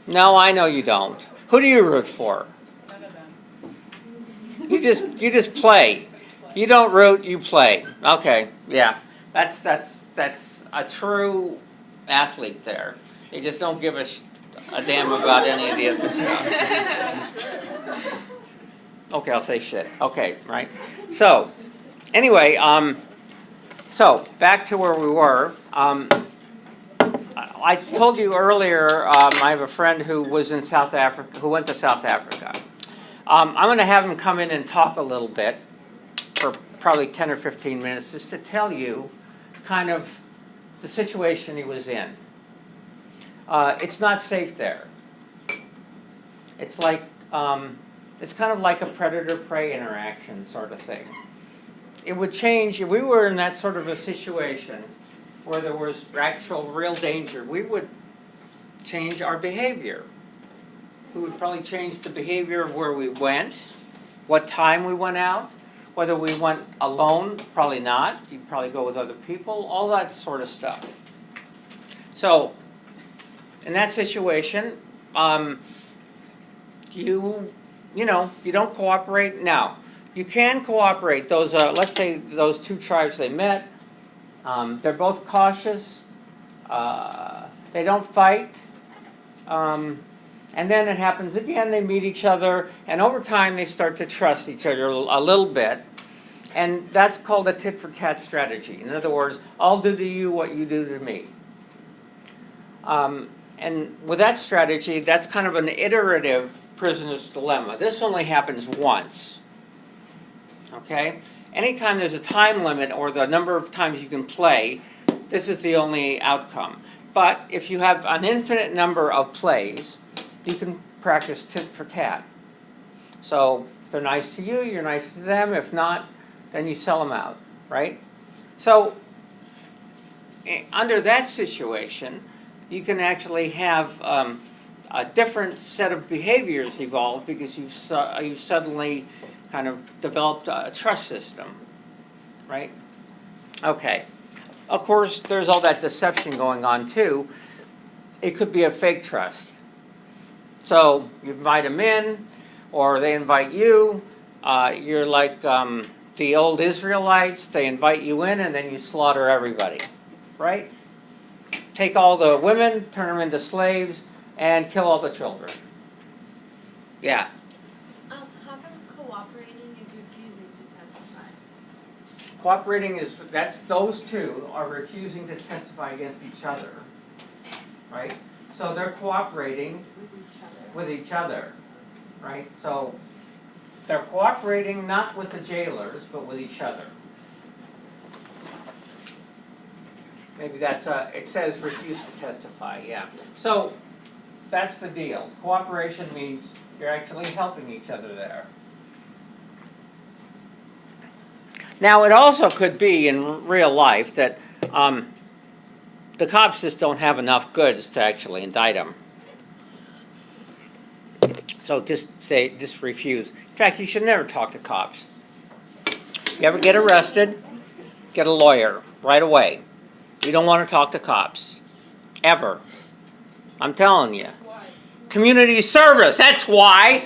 No, I know you don't. Who do you root for? None of them. You just play. You don't root, you play. Okay, yeah. That's a true athlete there. They just don't give a damn about any of the other stuff. Okay, I'll say shit. Okay, right. So, anyway, so back to where we were. I told you earlier, I have a friend who was in South Africa, who went to South Africa. I'm going to have him come in and talk a little bit for probably 10 or 15 minutes just to tell you kind of the situation he was in. It's not safe there. It's like, it's kind of like a predator-prey interaction sort of thing. It would change, if we were in that sort of a situation where there was actual real danger, we would change our behavior. We would probably change the behavior of where we went, what time we went out, whether we went alone, probably not. You'd probably go with other people, all that sort of stuff. So, in that situation, you don't cooperate. Now, you can cooperate. Those, let's say those two tribes they met, they're both cautious. They don't fight. And then it happens again, they meet each other, and over time they start to trust each other a little bit. And that's called a tit-for-tat strategy. In other words, I'll do to you what you do to me. And with that strategy, that's kind of an iterative prisoner's dilemma. This only happens once. Okay? Anytime there's a time limit or the number of times you can play, this is the only outcome. But if you have an infinite number of plays, you can practice tit for tat. So if they're nice to you, you're nice to them. If not, then you sell them out, right? So under that situation, you can actually have a different set of behaviors evolve because you've suddenly kind of developed a trust system, right? Okay. Of course, there's all that deception going on too. It could be a fake trust. So you invite them in, or they invite you. You're like the old Israelites. They invite you in, and then you slaughter everybody, right? Take all the women, turn them into slaves, and kill all the children. Yeah. How come cooperating is refusing to testify? Cooperating that's those two are refusing to testify against each other, right? So they're cooperating with each other, right? So they're cooperating not with the jailers, but with each other. Maybe that's it says refuse to testify, yeah. So that's the deal. Cooperation means you're actually helping each other there. Now, it also could be in real life that the cops just don't have enough goods to actually indict them. So just refuse. In fact, you should never talk to cops. You ever get arrested, get a lawyer right away. You don't want to talk to cops. Ever. I'm telling you. Community service, that's why.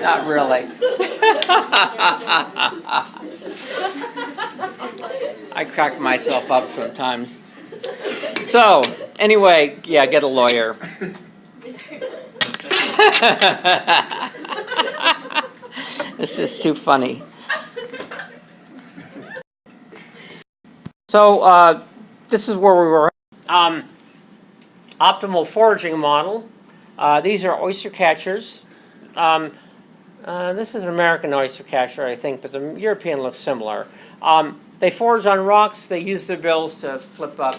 Not really. I crack myself up sometimes. So, anyway, yeah, get a lawyer. This is too funny. So, this is where we were. Optimal foraging model. These are oyster catchers. This is an American oyster catcher, I think, but the European looks similar. They forage on rocks. They use their bills to flip up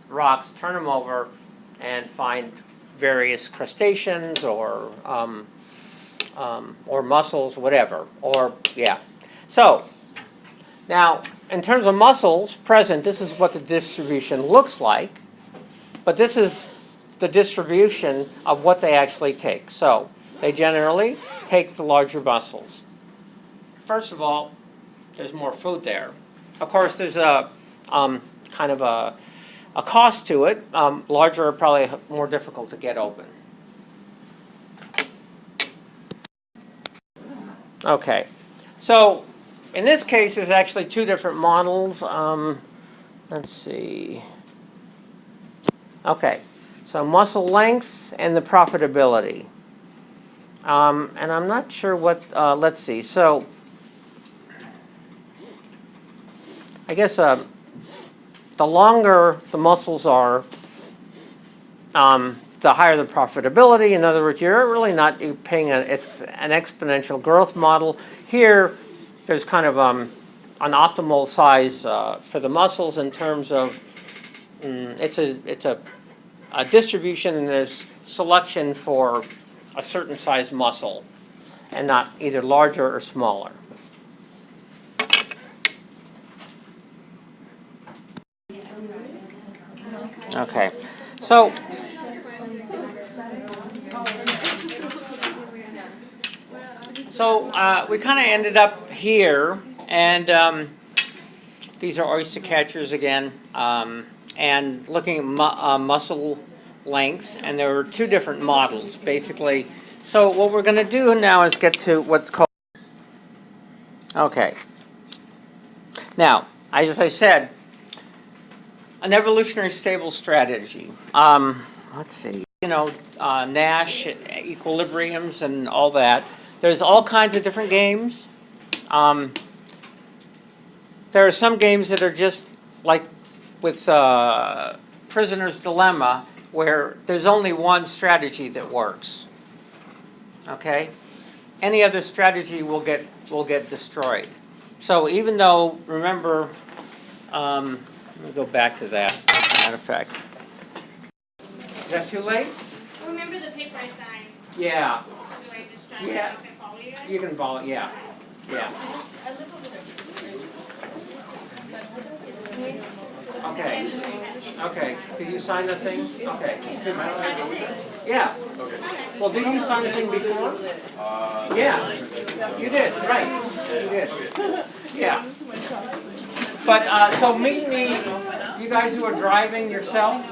rocks, turn them over, and find various crustaceans or mussels, whatever. So, now, in terms of mussels present, this is what the distribution looks like. But this is the distribution of what they actually take. So, they generally take the larger mussels. First of all, there's more food there. Of course, there's a kind of a cost to it. Larger are probably more difficult to get open. Okay, so in this case, there's actually two different models. Let's see. Okay, so mussel length and the profitability. And I'm not sure what, let's see. So, I guess the longer the mussels are, the higher the profitability. In other words, you're really not paying it's an exponential growth model. Here, there's kind of an optimal size for the mussels in terms of it's a distribution, and there's selection for a certain size mussel, and not either larger or smaller. Okay, so we kind of ended up here, and these are oyster catchers again, and looking at mussel length, and there were two different models, basically. So what we're going to do now is get to what's called, okay. Now, as I said, an evolutionary stable strategy. Let's see, Nash equilibriums and all that. There's all kinds of different games. There are some games that are just like with Prisoner's Dilemma, where there's only one strategy that works. Okay? Any other strategy will get destroyed. So even though, remember, let me go back to that, matter of fact. Is that too late? Remember the paper I signed? Yeah. Do I just try Yeah. myself and follow you guys? You can follow, yeah. Yeah. Okay. Okay. Did you sign the thing? Okay. Yeah. Well, did you sign the thing before? Yeah. You did, right. You did. Yeah. But, so meet me, you guys who are driving yourself,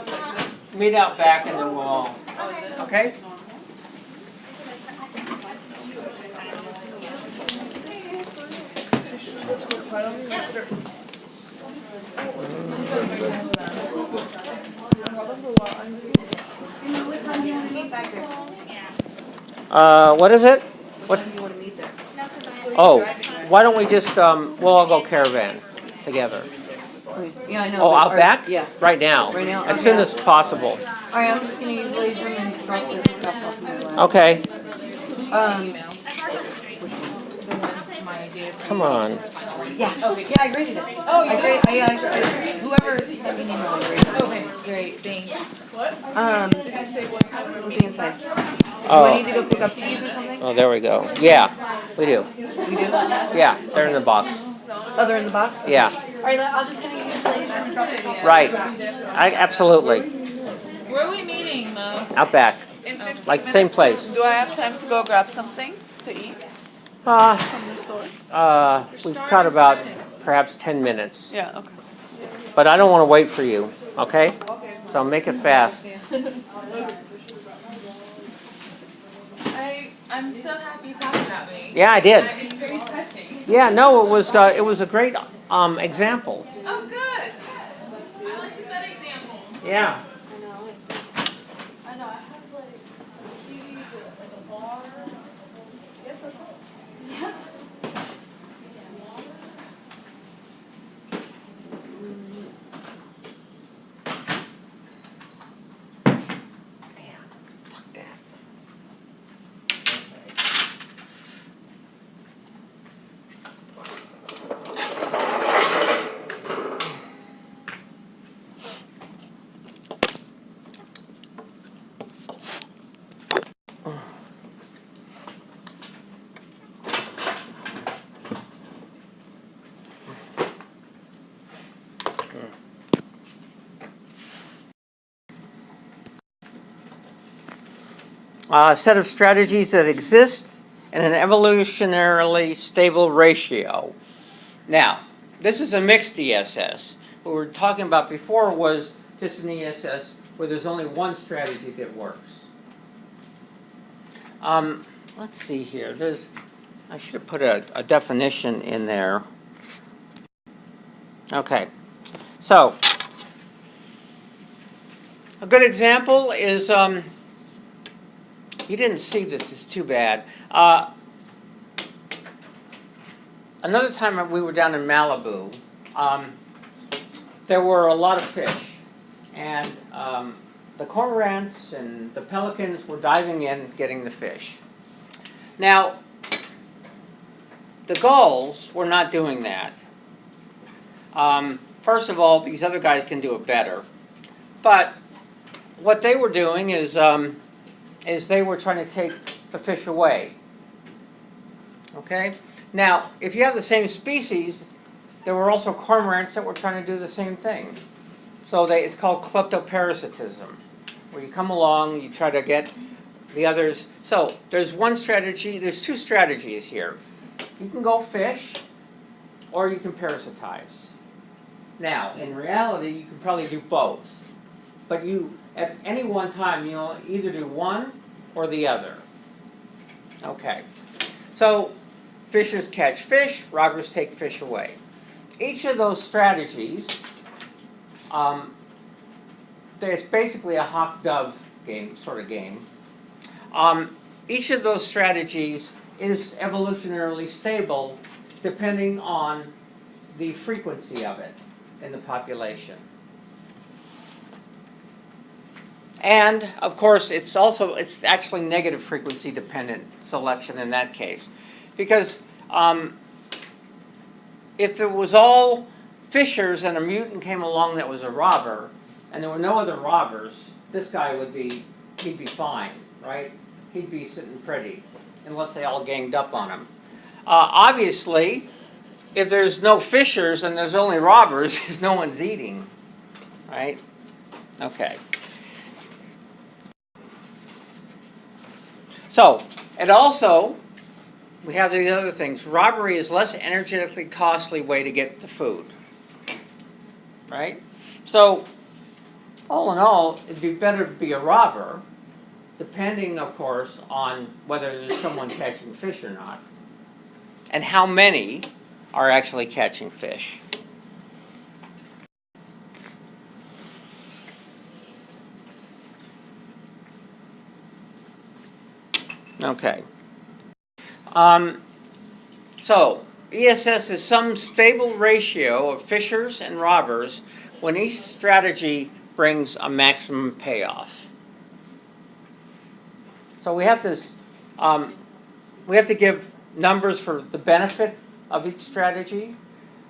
meet out back and then we'll all, okay? What is it? What? Oh, why don't we just, we'll all go caravan together. Yeah, I know. Oh, out back? Yeah. Right now? Right now? As soon as possible. Alright, I'm just gonna use laser and drop this stuff off my lap. Okay, Um, come on. yeah, I graded it. Oh, you did? Whoever sent me an email, I graded it. Okay, great, thanks. What's the inside? Do I Oh, need to go pick up keys or something? oh, there we go. Yeah, we do. We do? Yeah, they're in the box. Oh, they're in the box? Yeah, Alright, I'm just gonna use laser and drop this off. right. Absolutely. Where are we meeting though? Out back, In 15 like minutes? same place. Do I have time to go grab something to eat Uh, from the store? we've got about perhaps 10 minutes, Yeah, okay. but I don't want to wait for you, okay? So make it fast. I'm so happy you talked about me. Yeah, I did. It's very touching. Yeah, no, it was a great example. Oh, good. I like to set examples. Yeah. I know, I have like some cuties, like a bar. Yep, that's all. Fuck that. A set of strategies that exist in an evolutionarily stable ratio. Now, this is a mixed ESS. What we were talking about before was just an ESS where there's only one strategy that works. Let's see here. I should have put a definition in there. Okay, so a good example is, you didn't see this, it's too bad. Another time we were down in Malibu, there were a lot of fish, and the cormorants and the pelicans were diving in, getting the fish. Now, the gulls were not doing that. First of all, these other guys can do it better. But what they were doing is they were trying to take the fish away. Okay? Now, if you have the same species, there were also cormorants that were trying to do the same thing. So it's called kleptoparasitism, where you come along, you try to get the others. So there's one strategy, there's two strategies here. You can go fish, or you can parasitize. Now, in reality, you can probably do both. But at any one time, you'll either do one or the other. Okay. So, fishers catch fish, robbers take fish away. Each of those strategies, there's basically a hawk-dove game, sort of game. Each of those strategies is evolutionarily stable depending on the frequency of it in the population. And, of course, it's actually negative frequency dependent selection in that case. Because if it was all fishers and a mutant came along that was a robber, and there were no other robbers, this guy he'd be fine, right? He'd be sitting pretty, unless they all ganged up on him. Obviously, if there's no fishers and there's only robbers, no one's eating, right? Okay. So, and also, we have these other things. Robbery is less energetically costly way to get the food, right? So, all in all, it'd be better to be a robber, depending, of course, on whether there's someone catching fish or not, and how many are actually catching fish. Okay. So, ESS is some stable ratio of fishers and robbers when each strategy brings a maximum payoff. So we have to give numbers for the benefit of each strategy,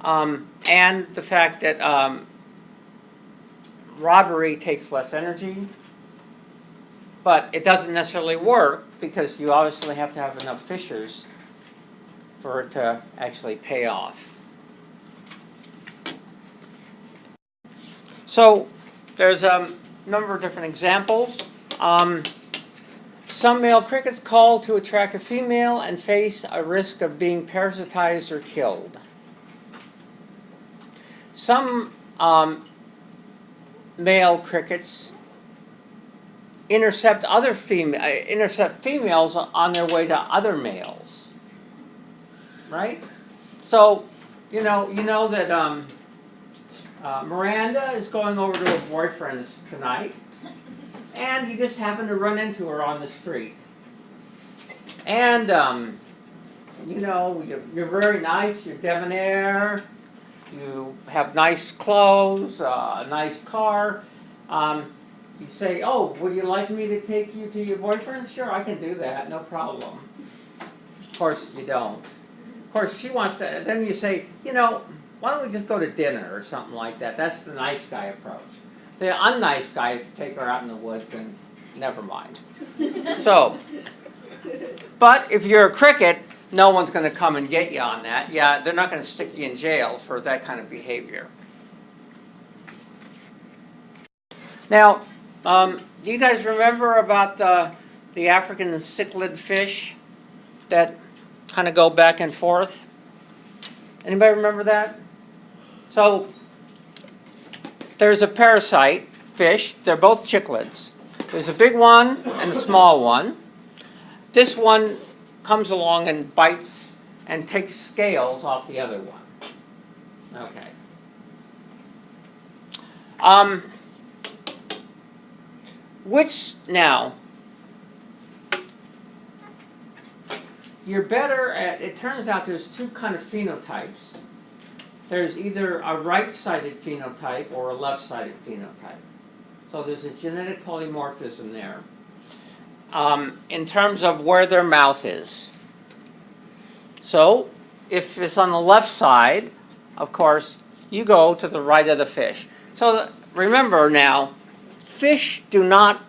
and the fact that robbery takes less energy, but it doesn't necessarily work because you obviously have to have enough fishers for it to actually pay off. So there's a number of different examples. Some male crickets call to attract a female and face a risk of being parasitized or killed. Some male crickets intercept females on their way to other males, right? So, you know that Miranda is going over to her boyfriend's tonight, and you just happen to run into her on the street. And, you're very nice, you're debonair, you have nice clothes, a nice car. You say, oh, would you like me to take you to your boyfriend? Sure, I can do that, no problem. Of course, you don't. Of course, she wants to, then you say, why don't we just go to dinner or something like that? That's the nice guy approach. The unnice guy is to take her out in the woods and never mind. So, but if you're a cricket, no one's going to come and get you on that. Yeah, they're not going to stick you in jail for that kind of behavior. Now, do you guys remember about the African cichlid fish that kind of go back and forth? Anybody remember that? So, there's a parasite fish. They're both cichlids. There's a big one and a small one. This one comes along and bites and takes scales off the other one. Okay. Now, you're better at, it turns out there's two kind of phenotypes. There's either a right-sided phenotype or a left-sided phenotype. So there's a genetic polymorphism there. In terms of where their mouth is. So, if it's on the left side, of course, you go to the right of the fish. So remember now, fish do not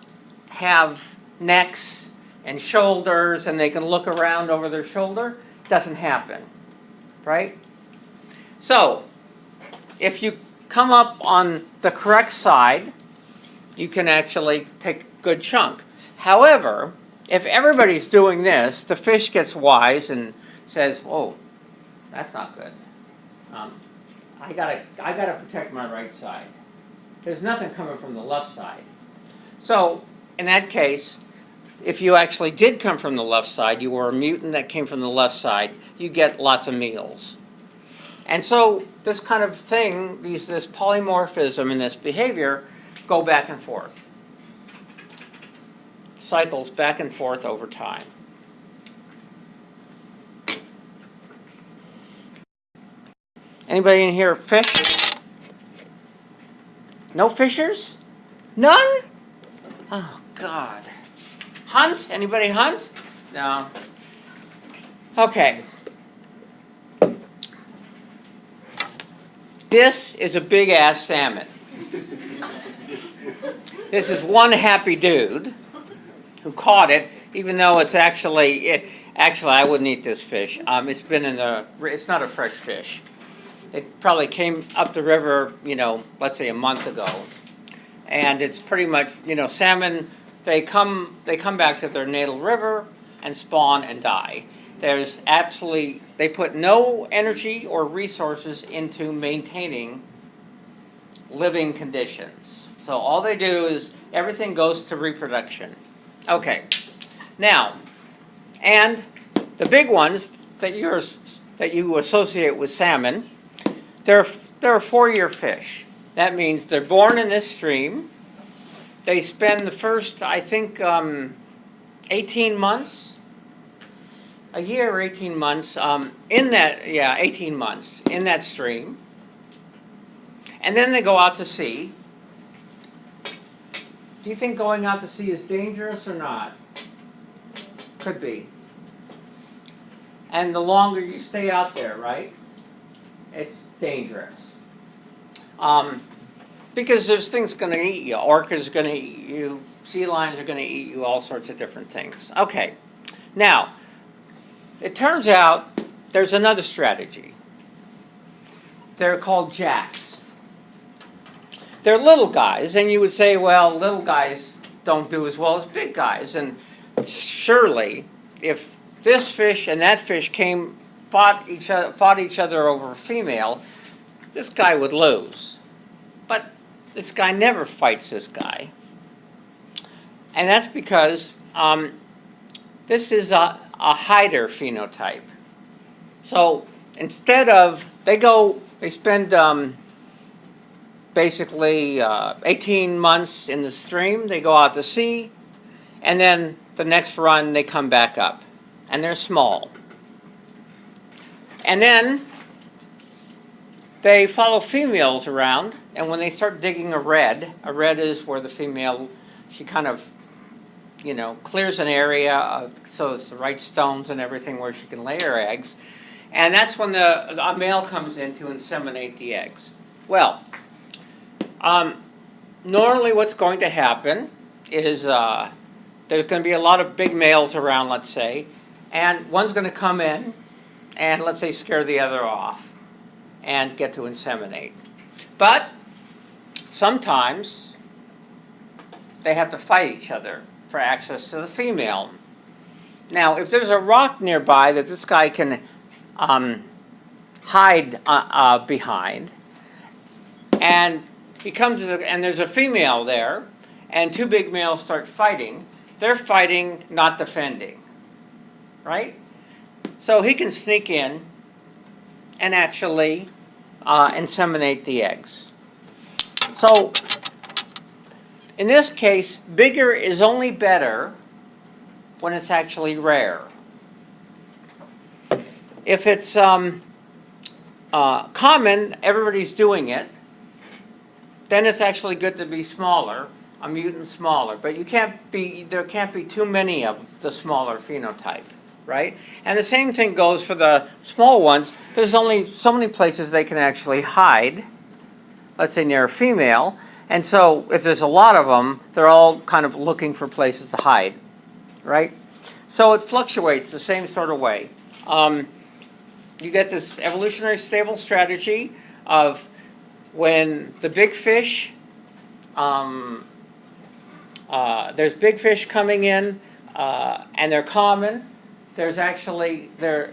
have necks and shoulders and they can look around over their shoulder. Doesn't happen, right? So, if you come up on the correct side, you can actually take a good chunk. However, if everybody's doing this, the fish gets wise and says, "Whoa, that's not good. I gotta protect my right side. There's nothing coming from the left side." So, in that case, if you actually did come from the left side, you were a mutant that came from the left side, you get lots of meals. And so, this kind of thing, this polymorphism and this behavior, go back and forth. Cycles back and forth over time. Anybody in here fish? No fishers? None? Oh, God. Hunt? Anybody hunt? No. Okay. This is a big-ass salmon. This is one happy dude who caught it, even though it's actually I wouldn't eat this fish. It's not a fresh fish. It probably came up the river, let's say a month ago. And it's pretty much, salmon, they come back to their natal river and spawn and die. They put no energy or resources into maintaining living conditions. So all they do is everything goes to reproduction. Okay, now, and the big ones that you associate with salmon, they're a 4-year fish. That means they're born in this stream. They spend the first, I think, 18 months, a year or 18 months, 18 months in that stream. And then they go out to sea. Do you think going out to sea is dangerous or not? Could be. And the longer you stay out there, right? It's dangerous. Because there's things going to eat you. Orcas are going to eat you. Sea lions are going to eat you. All sorts of different things. Okay. Now, it turns out there's another strategy. They're called jacks. They're little guys, and you would say, well, little guys don't do as well as big guys. And surely, if this fish and that fish fought each other over a female, this guy would lose. But this guy never fights this guy. And that's because this is a hider phenotype. So instead of, they spend basically 18 months in the stream, they go out to sea, and then the next run they come back up. And they're small. And then they follow females around, and when they start digging a red is where the female, she kind of, clears an area so it's the right stones and everything where she can lay her eggs. And that's when a male comes in to inseminate the eggs. Well, normally what's going to happen is there's going to be a lot of big males around, let's say, and one's going to come in and, let's say, scare the other off and get to inseminate. But sometimes they have to fight each other for access to the female. Now, if there's a rock nearby that this guy can hide behind, and he comes and there's a female there, and two big males start fighting, they're fighting, not defending, right? So he can sneak in and actually inseminate the eggs. So in this case, bigger is only better when it's actually rare. If it's common, everybody's doing it, then it's actually good to be smaller, a mutant smaller. But there can't be too many of the smaller phenotype, right? And the same thing goes for the small ones. There's only so many places they can actually hide, let's say near a female. And so if there's a lot of them, they're all kind of looking for places to hide, right? So it fluctuates the same sort of way. You get this evolutionary stable strategy of when the big fish, there's big fish coming in, and they're common, they're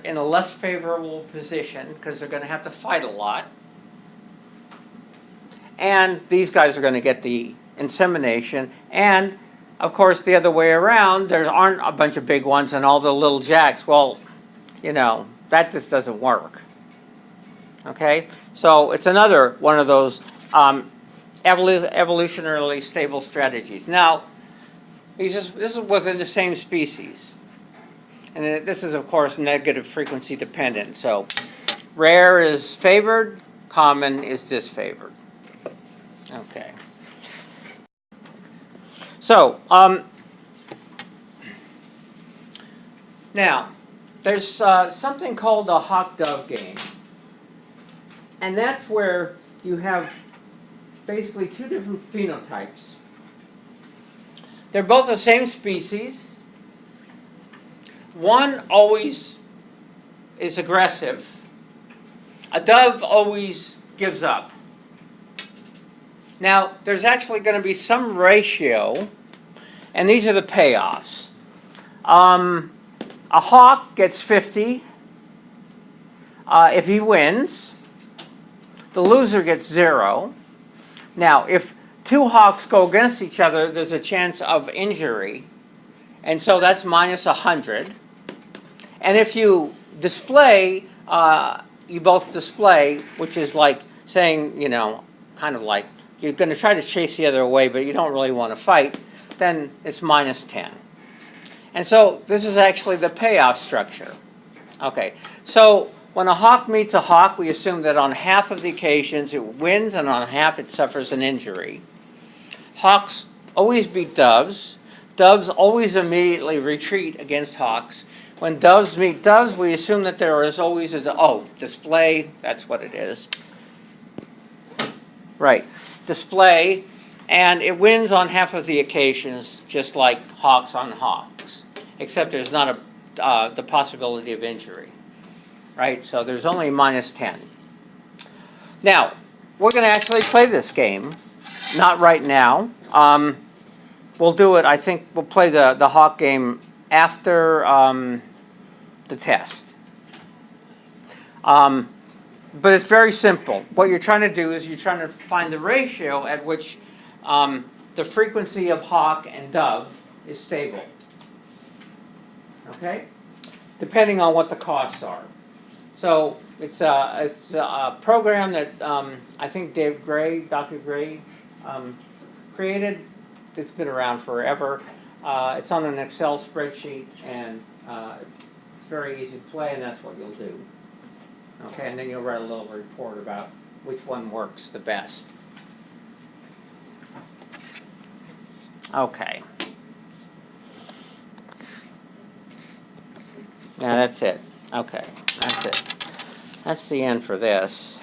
in a less favorable position because they're going to have to fight a lot. And these guys are going to get the insemination. And, of course, the other way around, there aren't a bunch of big ones and all the little jacks. Well, that just doesn't work. Okay? So it's another one of those evolutionarily stable strategies. Now, this is within the same species. And this is, of course, negative frequency dependent. So rare is favored, common is disfavored. Okay. So, now, there's something called the hawk-dove game. And that's where you have basically two different phenotypes. They're both the same species. One always is aggressive. A dove always gives up. Now, there's actually going to be some ratio, and these are the payoffs. A hawk gets 50 if he wins. The loser gets 0. Now, if two hawks go against each other, there's a chance of injury, and so that's minus 100. And if you display, you both display, which is like saying, kind of like, you're going to try to chase the other away, but you don't really want to fight, then it's minus 10. And so this is actually the payoff structure. Okay, so when a hawk meets a hawk, we assume that on half of the occasions it wins and on half it suffers an injury. Hawks always beat doves. Doves always immediately retreat against hawks. When doves meet doves, we assume that there is always display, that's what it is. Right. Display, and it wins on half of the occasions, just like hawks on hawks, except there's not the possibility of injury, right? So there's only minus 10. Now, we're going to actually play this game. Not right now. We'll do it, I think we'll play the hawk game after the test. But it's very simple. What you're trying to do is you're trying to find the ratio at which the frequency of hawk and dove is stable. Okay? Depending on what the costs are. So it's a program that I think Dr. Gray created. It's been around forever. It's on an Excel spreadsheet, and it's very easy to play, and that's what you'll do. Okay, and then you'll write a little report about which one works the best. Okay. Now that's it. Okay, that's it. That's the end for this.